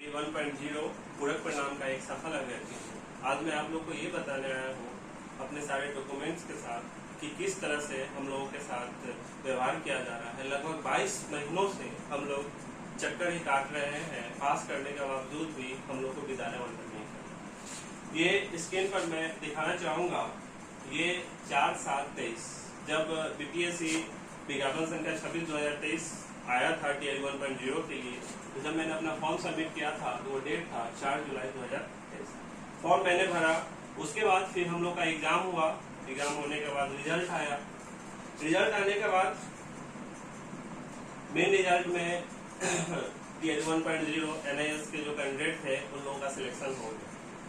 1.0 पूरक परिणाम का एक सफल अभ्यर्थी हूँ। आज मैं आप लोग को ये बताने आया हूँ अपने सारे डॉक्यूमेंट्स के साथ कि किस तरह से हम लोगों के साथ व्यवहार किया जा रहा है। लगभग 22 महीनों से हम लोग चक्कर ही काट रहे हैं, पास करने के बावजूद भी हम लोग को विद्यालय आवंटन नहीं करना। ये स्क्रीन पर मैं दिखाना चाहूँगा, ये 4/7/23 जब बीपीएससी विज्ञापन संख्या 26/2023 आया था टीआई 1.0 के लिए, तो जब मैंने अपना फॉर्म सबमिट किया था तो वो डेट था 4 जुलाई 2023। फॉर्म मैंने भरा, उसके बाद फिर हम लोग का एग्जाम हुआ। एग्जाम होने के बाद रिजल्ट आया। रिजल्ट आने के बाद मेन रिजल्ट में टीआई 1.0 एनआईएस के जो कैंडिडेट थे उन लोगों का सिलेक्शन हो गया।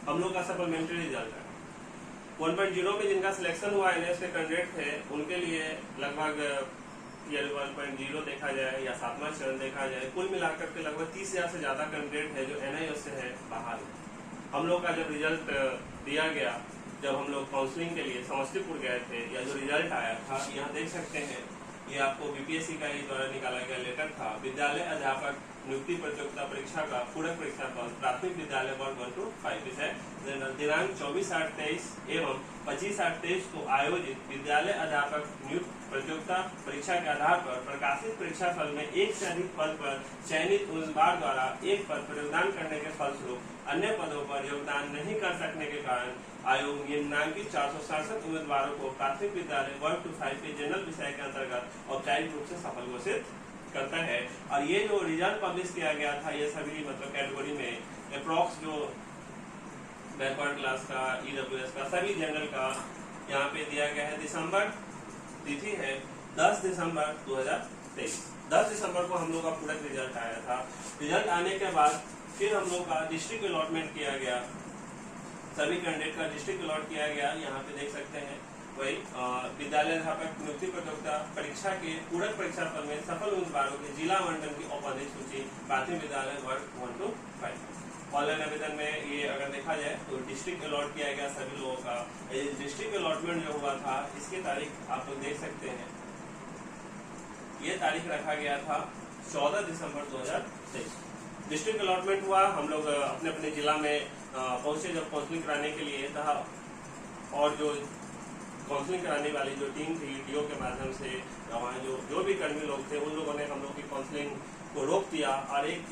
हम लोग का सप्लीमेंट्री रिजल्ट आया। 1.0 में जिनका सिलेक्शन हुआ एनआईएस के कैंडिडेट थे, उनके लिए लगभग टीआई 1.0 देखा जाए या 7वां चरण देखा जाए, कुल मिलाकर के लगभग 30,000 से ज्यादा कैंडिडेट है जो एनआईएस से है बाहर। हम लोग का जब रिजल्ट दिया गया, जब हम लोग काउंसलिंग के लिए समस्तीपुर गए थे, या जो रिजल्ट आया था यहाँ देख सकते हैं, ये आपको बीपीएससी का ही द्वारा निकाला गया लेटर था। विद्यालय अध्यापक नियुक्ति प्रतियोगिता परीक्षा का पूरक परीक्षा फल प्राथमिक विद्यालय वर्ग 1 to 5 विषय दिनांक 24/8/23 एवं 25/8/23 को आयोजित विद्यालय अध्यापक नियुक्ति प्रतियोगिता परीक्षा के आधार पर प्रकाशित परीक्षा फल में एक से अधिक पद पर चयनित उम्मीदवार द्वारा एक पद पर योगदान करने के फलस्वरूप अन्य पदों पर योगदान नहीं कर सकने के कारण आयोग निम्नांकित 467 उम्मीदवारों को प्राथमिक विद्यालय वर्ग 2 5 के जनरल विषय के अंतर्गत औपचारिक रूप से सफल घोषित करता है। और ये जो रिजल्ट पब्लिश किया गया था, ये सभी मतलब कैटेगरी में अप्रॉक्स जो बैकवर्ड क्लास का, ईडब्ल्यूएस का, सभी जनरल का यहाँ पे दिया गया है। दिसंबर तिथि है 10 दिसंबर 2023। 10 दिसंबर को हम लोग का पूरा रिजल्ट आया था। रिजल्ट आने के बाद फिर हम लोग का डिस्ट्रिक्ट अलॉटमेंट किया गया, सभी कैंडिडेट का डिस्ट्रिक्ट अलॉट किया गया। यहाँ पे देख सकते हैं वही विद्यालय अध्यापक नियुक्ति प्रतियोगिता परीक्षा के पूरक परीक्षा फल में सफल उम्मीदवारों के जिला आवंटन की औपचारिक सूची प्राथमिक विद्यालय वर्ग 1 to 5। ऑनलाइन आवेदन में ये अगर देखा जाए तो डिस्ट्रिक्ट अलॉट किया गया सभी लोगों का। डिस्ट्रिक्ट अलॉटमेंट जो हुआ था, इसकी तारीख आप लोग देख सकते हैं, ये तारीख रखा गया था 14 दिसंबर 2023। डिस्ट्रिक्ट अलॉटमेंट हुआ, हम लोग अपने अपने जिला में पहुंचे जब काउंसलिंग कराने के लिए था, और जो काउंसलिंग कराने वाली जो टीम थी डीओ के माध्यम से, वहाँ जो भी कर्मी लोग थे, उन लोगों ने हम लोग की काउंसलिंग को रोक दिया और एक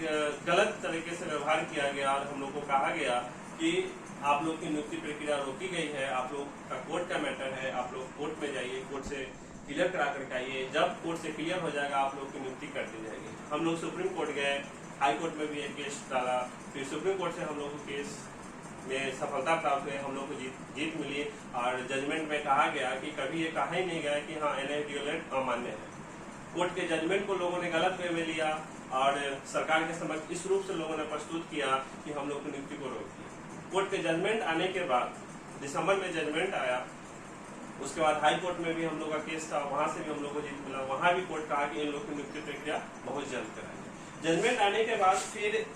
गलत तरीके से व्यवहार किया गया। और हम लोग को कहा गया कि आप लोग की नियुक्ति प्रक्रिया रोकी गई है, आप लोग का कोर्ट का मैटर है, आप लोग कोर्ट में जाइए, कोर्ट से क्लियर करा करके आइए, जब कोर्ट से क्लियर हो जाएगा आप लोग की नियुक्ति कर दी जाएगी। हम लोग सुप्रीम कोर्ट गए, हाई कोर्ट में भी एक केस डाला, फिर सुप्रीम कोर्ट से हम लोग को केस में सफलता प्राप्त हुई, हम लोग को जीत मिली। और जजमेंट में कहा गया कि कभी ये कहा ही नहीं गया कि हाँ एनआईडीएलएड अमान्य है। कोर्ट के जजमेंट को लोगों ने गलत वे में लिया और सरकार के समक्ष इस रूप से लोगों ने प्रस्तुत किया कि हम लोग की नियुक्ति को रोक दिया। कोर्ट के जजमेंट आने के बाद दिसंबर में जजमेंट आया, उसके बाद हाई कोर्ट में भी हम लोग का केस था, वहां से भी हम लोग को जीत मिला। वहां भी कोर्ट कहा कि इन लोग की नियुक्ति प्रक्रिया बहुत जल्द कराएंगे। जजमेंट आने के बाद फिर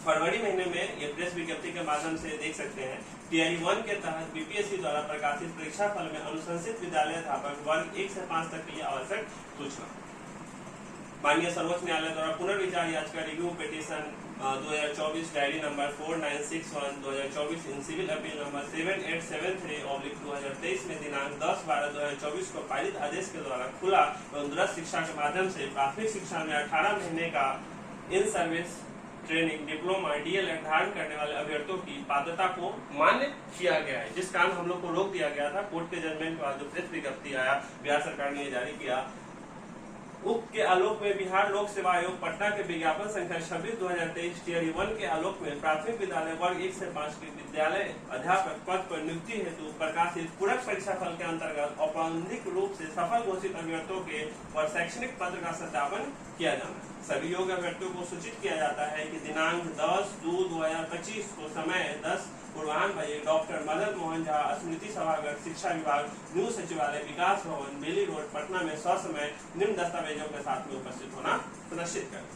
फरवरी महीने में ये प्रेस विज्ञप्ति के माध्यम से देख सकते हैं, टीआई 1 के तहत बीपीएससी द्वारा प्रकाशित परीक्षा फल में अनुशंसित विद्यालय अध्यापक वर्ग 1 से 5 तक के लिए आवश्यक सूचना। माननीय सर्वोच्च न्यायालय द्वारा पुनर्विचार याचिका review petition 2024 diary number 4961 2024 in civil appeal number 7873/2023 में दिनांक 10/12/2024 को पारित आदेश के द्वारा खुला एवं दूरस्थ शिक्षा के माध्यम से प्राथमिक शिक्षा में 18 महीने का in service training diploma DElEd धारण करने वाले अभ्यर्थियों की पात्रता को मान्य किया गया है, जिस कारण हम लोग को रोक दिया गया था। कोर्ट के जजमेंट के बाद जो प्रेस विज्ञप्ति आया, बिहार सरकार ने जारी किया, उक्त के आलोक में बिहार लोक सेवा आयोग पटना के विज्ञापन संख्या 26/2023 टीआई 1 के आलोक में प्राथमिक विद्यालय वर्ग 1 से 5 के विद्यालय अध्यापक पद पर नियुक्ति हेतु प्रकाशित पूरक परीक्षा फल के अंतर्गत औपचारिक रूप से सफल घोषित अभ्यर्थियों के और शैक्षणिक पत्र का सत्यापन किया जाना। सभी योग्य अभ्यर्थियों को सूचित किया जाता है कि दिनांक 10/2/2025 को समय 10 पूर्वाह्न बजे डॉक्टर मदन मोहन झा स्मृति सभागार शिक्षा विभाग न्यू सचिवालय विकास भवन बेली रोड पटना में ससमय निम्न दस्तावेजों के साथ में उपस्थित होना सुनिश्चित करें।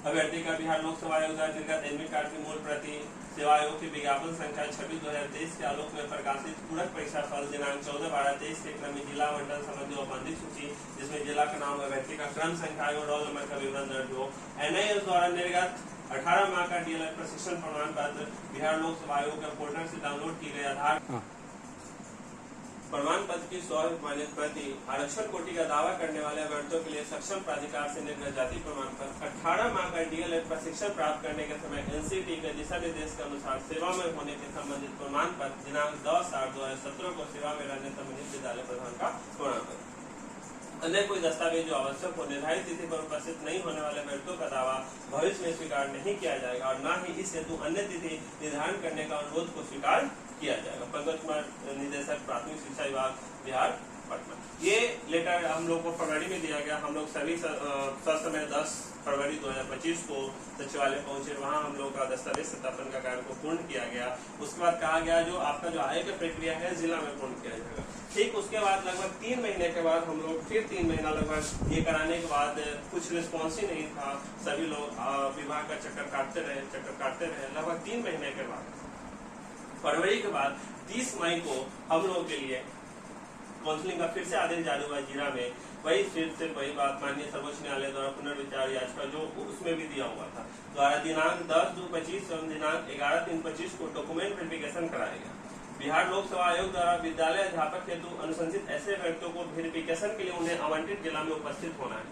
अभ्यर्थी का बिहार लोक सेवा आयोग द्वारा निर्गत एडमिट कार्ड की मूल प्रति, सेवा आयोग की विज्ञापन संख्या 26/2023 के आलोक में प्रकाशित पूरक परीक्षा फल दिनांक 14/12/23 के क्रम में जिला मंडल संबंधी औपबंधिक सूची, जिसमें जिला का नाम, अभ्यर्थी का क्रम संख्या और रोल नंबर का विवरण दर्ज हो। एनआईएस द्वारा निर्गत 18 माह का डीएलएड प्रशिक्षण प्रमाण पत्र बिहार लोक सेवा आयोग के पोर्टल से डाउनलोड की गई आधार प्रमाण पत्र की 100 मान्यता प्रति, आरक्षण कोटि का दावा करने वाले अभ्यर्थियों के लिए सक्षम प्राधिकार से निर्गत जाति प्रमाण पत्र, 18 माह का डीएलएड प्रशिक्षण प्राप्त करने के समय एनसीटी के दिशा निर्देश के अनुसार सेवा में होने के संबंधित प्रमाण पत्र, दिनांक 10/8/2017 को सेवा में रहने संबंधित विद्यालय प्रधान का प्रमाण पत्र। अन्य कोई दस्तावेज जो आवश्यक हो, निर्धारित तिथि पर उपस्थित नहीं होने वाले अभ्यर्थियों का दावा भविष्य में स्वीकार नहीं किया जाएगा और न ही इस हेतु अन्य तिथि निर्धारण करने का अनुरोध को स्वीकार किया जाएगा। पंकज कुमार, निदेशक प्राथमिक शिक्षा विभाग, बिहार, पटना। ये लेटर हम लोग को फरवरी में दिया गया। हम लोग सभी ससमय 10 फरवरी 2025 को सचिवालय पहुंचे, वहां हम लोग का दस्तावेज सत्यापन का कार्य को पूर्ण किया गया। उसके बाद कहा गया जो आपका जो आय की प्रक्रिया है जिला में पूर्ण किया जाएगा। ठीक उसके बाद लगभग 3 महीने के बाद हम लोग फिर 3 महीना लगभग ये कराने के बाद कुछ रिस्पॉन्स ही नहीं था। सभी लोग विभाग का चक्कर काटते रहे। लगभग 3 महीने के बाद फरवरी के बाद 30 मई को हम लोगों के लिए काउंसलिंग का फिर से आदेश जारी हुआ जिला में। वही फिर से वही बात माननीय सर्वोच्च न्यायालय द्वारा पुनर्विचार याचिका जो उसमें भी दिया हुआ था द्वारा दिनांक 10/2/25 एवं दिनांक 11/3/25 को डॉक्यूमेंट वेरिफिकेशन कराया गया। बिहार लोक सेवा आयोग द्वारा विद्यालय अध्यापक हेतु अनुशंसित ऐसे व्यक्तियों को वेरिफिकेशन के लिए उन्हें आवंटित जिला में उपस्थित होना है।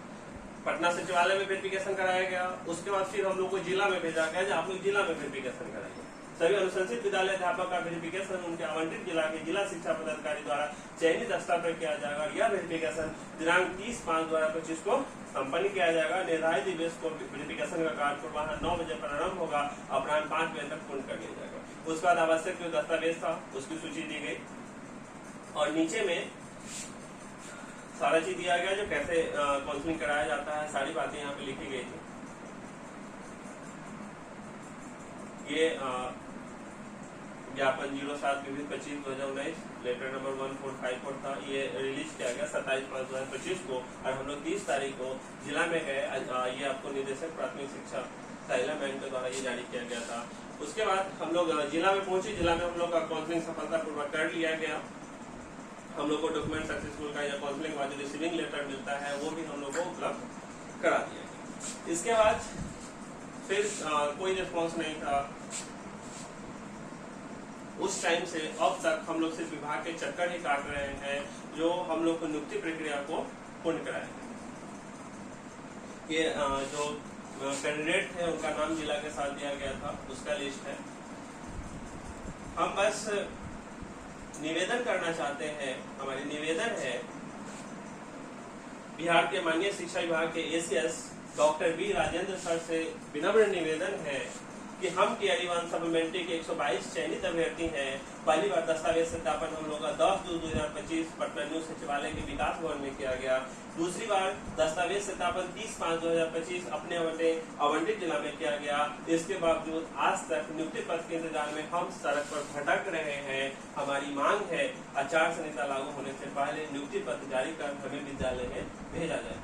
पटना सचिवालय में वेरिफिकेशन कराया गया। उसके बाद फिर हम लोग को जिला में भेजा गया जो आप लोग जिला में वेरिफिकेशन कराइए। सभी अनुशंसित विद्यालय अध्यापक का वेरिफिकेशन उनके आवंटित जिला के जिला शिक्षा पदाधिकारी द्वारा चयनित स्तर पर किया जाएगा और यह वेरिफिकेशन दिनांक 30/5/2025 को संपन्न किया जाएगा। निर्धारित दिवस को वेरिफिकेशन का कार्य वहाँ 9 बजे प्रारंभ होगा, अपराह्न 5 बजे तक पूर्ण कर दिया जाएगा। उसके बाद आवश्यक जो दस्तावेज था उसकी सूची दी गई और नीचे में सारा चीज दिया गया जो कैसे काउंसलिंग कराया जाता है, सारी बातें यहाँ पे लिखी गई थी। ये ज्ञापन 07/25/2019 लेटर नंबर 1454 था। ये रिलीज किया गया 27/5/2025 को और हम लोग 30 तारीख को जिला में गए। ये आपको निदेशक प्राथमिक शिक्षा साइला मैम के द्वारा ये जारी किया गया था। उसके बाद हम लोग जिला में पहुंचे। जिला में हम लोग का काउंसलिंग सफलतापूर्वक कर लिया गया। हम लोग को डॉक्यूमेंट सक्सेसफुल का या काउंसलिंग का जो रिसीविंग लेटर मिलता है वो भी हम लोग को उपलब्ध करा दिया गया। इसके बाद फिर कोई रिस्पॉन्स नहीं था। उस टाइम से अब तक हम लोग सिर्फ विभाग के चक्कर ही काट रहे हैं जो हम लोग को नियुक्ति प्रक्रिया को पूर्ण कराएंगे। ये जो कैंडिडेट थे उनका नाम जिला के साथ दिया गया था, उसका लिस्ट है। हम बस निवेदन करना चाहते हैं, हमारी निवेदन है बिहार के माननीय शिक्षा विभाग के ACS doctor B Rajendra sir से विनम्र निवेदन है कि हम टीआरई 1 सप्लीमेंट्री के 122 चयनित अभ्यर्थी हैं। पहली बार दस्तावेज सत्यापन हम लोग का 10/2/2025 पटना न्यू सचिवालय के विकास भवन में किया गया। दूसरी बार दस्तावेज सत्यापन 30/5/2025 अपने आवंटित जिला में किया गया। इसके बावजूद आज तक नियुक्ति पत्र के इंतजार में हम सड़क पर भटक रहे हैं। हमारी मांग है आचार संहिता लागू होने से पहले नियुक्ति पत्र जारी कर हमें विद्यालय में भेजा जाए।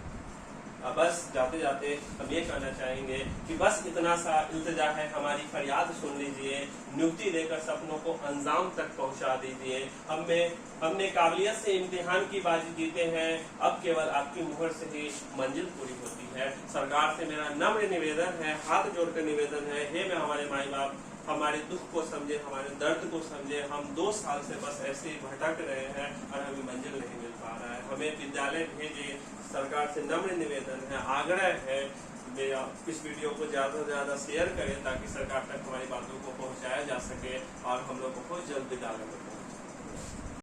बस जाते जाते हम ये कहना चाहेंगे कि बस इतना सा इल्तिजा है, हमारी फरियाद सुन लीजिए, नियुक्ति देकर सपनों को अंजाम तक पहुंचा दीजिए। हमने काबिलियत से इम्तिहान की बाजी जीते हैं, अब केवल आपकी मुहर से ही मंजिल पूरी होती है। सरकार से मेरा नम्र निवेदन है, हाथ जोड़कर निवेदन है, हे मैं हमारे माई बाप हमारे दुख को समझे, हमारे दर्द को समझे। हम 2 साल से बस ऐसे ही भटक रहे हैं और हमें मंजिल नहीं मिल पा रहा है। हमें विद्यालय भेजिए। सरकार से नम्र निवेदन है, आग्रह है, मेरा इस वीडियो को ज्यादा से ज्यादा शेयर करें ताकि सरकार तक हमारी बातों को पहुंचाया जा सके और हम लोग बहुत जल्द विद्यालय में